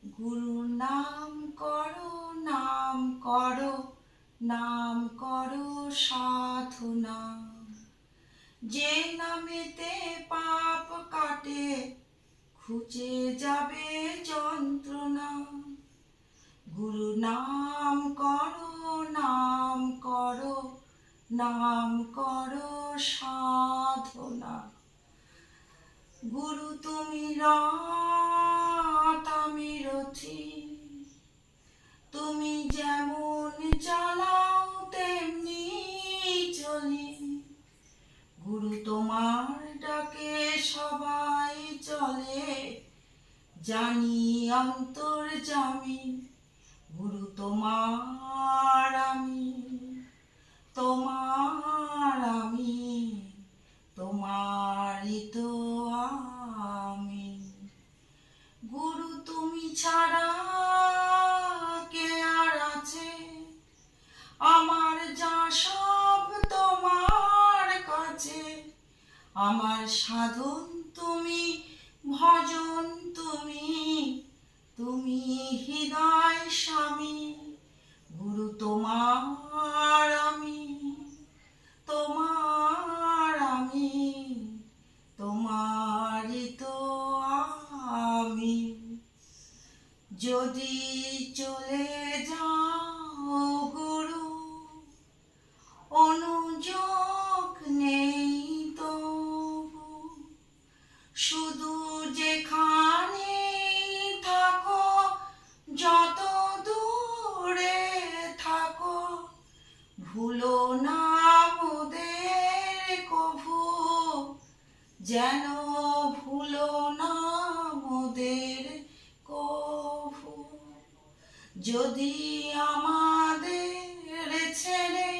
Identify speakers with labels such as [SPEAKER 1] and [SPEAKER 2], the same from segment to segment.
[SPEAKER 1] গুরু নাম করো, নাম করো, নাম করো সাধনা। যে নামেতে পাপ কাটে, ঘুচে যাবে যন্ত্রণা। গুরু নাম করো, নাম করো, নাম করো সাধনা। গুরু তুমি রথ, আমি রথি, তুমি যেমন চালাও তেমনি চলি। গুরু তোমার ডাকে সবাই চলে, জানি অন্তর্যামী। গুরু তোমার আমি, তোমার আমি, তোমারই তো আমি। গুরু তুমি ছাড়া কে আর আছে? আমার যা সব তোমার কাছে। আমার সাধন তুমি, ভজন তুমি, তুমি হৃদয় স্বামী। গুরু তোমার আমি, তোমার আমি, তোমারই তো আমি। যদি চলে যাও গুরু, অনুযোগ নেই তবু। শুধু যেখানে থাকো, যত দূরে থাকো, ভুলো না মোদের কভু। যেন ভুলো না মোদের কভু। যদি আমাদের ছেড়ে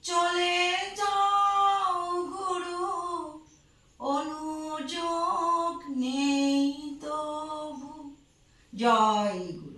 [SPEAKER 1] চলে যাও গুরু, অনুযোগ নেই তবু। জয় গুরু।